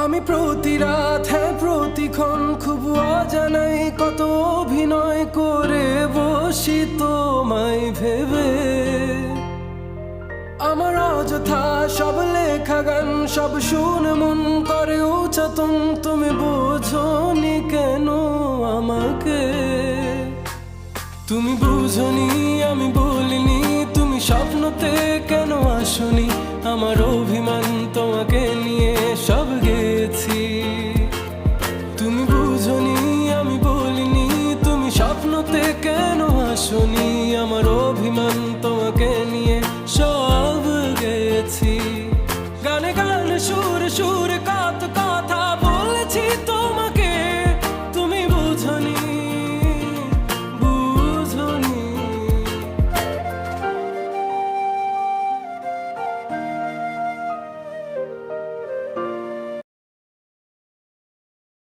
আমি প্রতি রাত প্রতিক্ষণ খুব অজানাই কত অভিনয় করে বসি তোমায় ভেবে। আমার অযথা সব লেখা গান সব শুনে মন করে উচ্চাতন, তুমি বোঝনি কেন আমাকে? তুমি বুঝনি আমি বলিনি, তুমি স্বপ্নতে কেন আসনি? আমার অভিমান তোমাকে নিয়ে সব